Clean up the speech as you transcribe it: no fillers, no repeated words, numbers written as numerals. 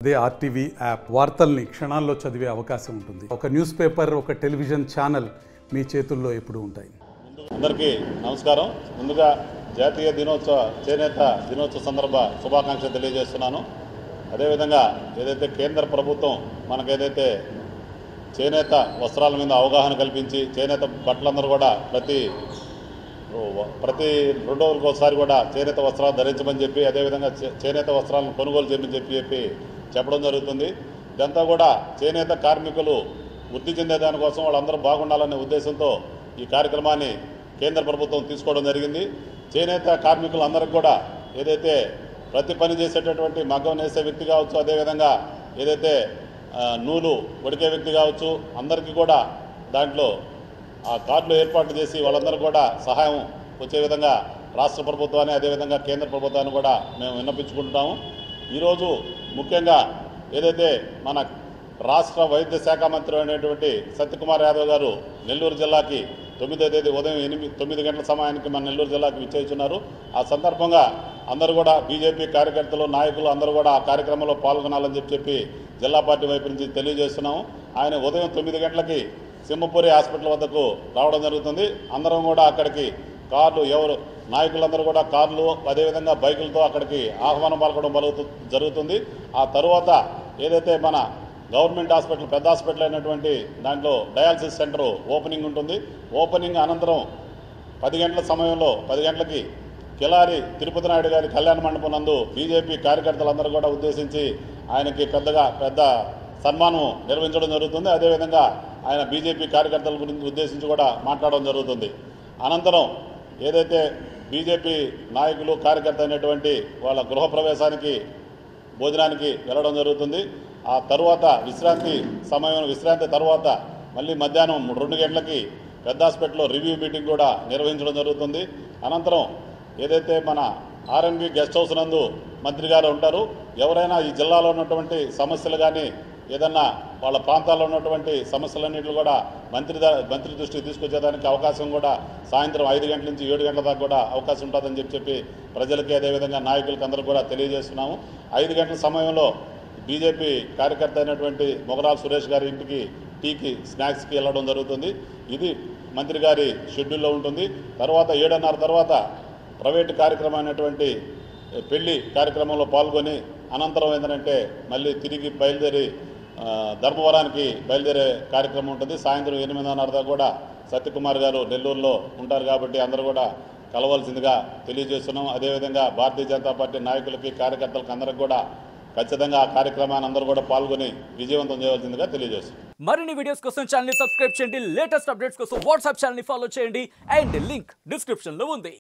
అదే RTV app వార్తల్ని క్షణాల్లో చదివే అవకాశం ఉంటుంది. ఒక న్యూస్ పేపర్, ఒక టెలివిజన్ ఛానల్ మీ చేతుల్లో ఎప్పుడూ ఉంటాయి. అందరికీ నమస్కారం. ముందుగా జాతీయ చేనేత దినోత్సవ సందర్భ శుభాకాంక్షలు తెలియజేస్తున్నాను. అదేవిధంగా ఏదైతే కేంద్ర ప్రభుత్వం మనకేదైతే చేనేత వస్త్రాల మీద అవగాహన కల్పించి చేనేత బట్టలందరూ కూడా ప్రతి 2 రోజులకు ఒకసారి కూడా చేనేత వస్త్రాలు ధరించమని చెప్పి, అదేవిధంగా చేనేత వస్త్రాలను కొనుగోలు చేయమని చెప్పడం జరుగుతుంది. ఇదంతా కూడా చేనేత కార్మికులు వృద్ధి చెందే దానికోసం వాళ్ళందరూ బాగుండాలనే ఉద్దేశంతో ఈ కార్యక్రమాన్ని కేంద్ర ప్రభుత్వం తీసుకోవడం జరిగింది. చేనేత కార్మికులందరికీ కూడా ఏదైతే ప్రతి పని చేసేటటువంటి మగ్గం నేసే వ్యక్తి కావచ్చు, అదేవిధంగా ఏదైతే నూలు వడికే వ్యక్తి కావచ్చు, అందరికీ కూడా దాంట్లో ఆ కార్డులు ఏర్పాటు చేసి వాళ్ళందరూ కూడా సహాయం వచ్చే విధంగా రాష్ట్ర ప్రభుత్వాన్ని, అదేవిధంగా కేంద్ర ప్రభుత్వాన్ని కూడా మేము విన్నపించుకుంటున్నాము. ఈరోజు ముఖ్యంగా ఏదైతే మన రాష్ట్ర వైద్య శాఖ మంత్రి అయినటువంటి సత్యకుమార్ యాదవ్ గారు నెల్లూరు జిల్లాకి 9వ తేదీ ఉదయం 9 గంటల సమయానికి మన నెల్లూరు జిల్లాకి విచ్చేస్తున్నారు. ఆ సందర్భంగా అందరూ కూడా బీజేపీ కార్యకర్తలు, నాయకులు అందరూ కూడా ఆ కార్యక్రమంలో పాల్గొనాలని చెప్పి జిల్లా పార్టీ వైపు నుంచి తెలియజేస్తున్నాము. ఆయన ఉదయం 9 గంటలకి సింహపురి హాస్పిటల్ వద్దకు రావడం జరుగుతుంది. అందరం కూడా అక్కడికి కార్లు, నాయకులందరూ కూడా కార్లు, అదేవిధంగా బైకులతో అక్కడికి ఆహ్వానం పలకడం జరుగుతుంది. ఆ తరువాత ఏదైతే మన గవర్నమెంట్ హాస్పిటల్, పెద్ద హాస్పిటల్ అయినటువంటి దాంట్లో డయాలసిస్ సెంటర్ ఓపెనింగ్ ఉంటుంది. ఓపెనింగ్ అనంతరం 10 గంటల సమయంలో 10 గంటలకి కిలారి తిరుపతి నాయుడు గారి కళ్యాణ మండపం నందు బీజేపీ కార్యకర్తలందరూ కూడా ఉద్దేశించి ఆయనకి పెద్ద సన్మానం నిర్వహించడం జరుగుతుంది. అదేవిధంగా ఆయన బీజేపీ కార్యకర్తల గురించి ఉద్దేశించి కూడా మాట్లాడడం జరుగుతుంది. అనంతరం ఏదైతే బీజేపీ నాయకులు, కార్యకర్త అయినటువంటి వాళ్ళ గృహప్రవేశానికి భోజనానికి వెళ్ళడం జరుగుతుంది. ఆ తర్వాత విశ్రాంతి తర్వాత మళ్ళీ మధ్యాహ్నం 2 గంటలకి పెద్ద హాస్పిటల్లో రివ్యూ మీటింగ్ కూడా నిర్వహించడం జరుగుతుంది. అనంతరం ఏదైతే మన ఆర్ఎన్బి గెస్ట్ హౌస్ నందు మంత్రి గారు ఉంటారు, ఎవరైనా ఈ జిల్లాలో ఉన్నటువంటి సమస్యలు కానీ ఏదన్నా వాళ్ళ ప్రాంతాల్లో ఉన్నటువంటి సమస్యలన్నింటినీ కూడా మంత్రి దృష్టికి తీసుకొచ్చేదానికి అవకాశం కూడా సాయంత్రం 5 గంటల నుంచి 7 గంటల దాకా కూడా అవకాశం ఉంటుందని చెప్పి ప్రజలకి, అదేవిధంగా నాయకులకి అందరూ కూడా తెలియజేస్తున్నాము. 5 గంటల సమయంలో బీజేపీ కార్యకర్త అయినటువంటి మొగరాల సురేష్ గారి ఇంటికి టీకి, స్నాక్స్కి వెళ్ళడం జరుగుతుంది. ఇది మంత్రి గారి షెడ్యూల్లో ఉంటుంది. తర్వాత 7:30 తర్వాత ప్రైవేటు కార్యక్రమం అయినటువంటి పెళ్లి కార్యక్రమంలో పాల్గొని అనంతరం ఏంటంటే మళ్ళీ తిరిగి బయలుదేరి ధర్మవరానికి బయలుదేరే కార్యక్రమం ఉంటుంది. సాయంత్రం 8:30 దాకా కూడా సత్యకుమార్ గారు నెల్లూరులో ఉంటారు కాబట్టి అందరూ కూడా కలవాల్సిందిగా తెలియజేస్తున్నాం. అదేవిధంగా భారతీయ జనతా పార్టీ నాయకులకి, కార్యకర్తలకు అందరికి కూడా ఖచ్చితంగా ఆ కార్యక్రమాన్ని అందరూ కూడా పాల్గొని విజయవంతం చేయవలసిందిగా తెలియజేస్తున్నాం. మరిన్ని వీడియోస్ కోసం ఛానల్ ని సబ్స్క్రైబ్ చేయండి. లేటెస్ట్ అప్డేట్స్ కోసం వాట్సాప్ ఛానల్ ని ఫాలో చేయండి. అండ్ లింక్ డిస్క్రిప్షన్ లో ఉంది.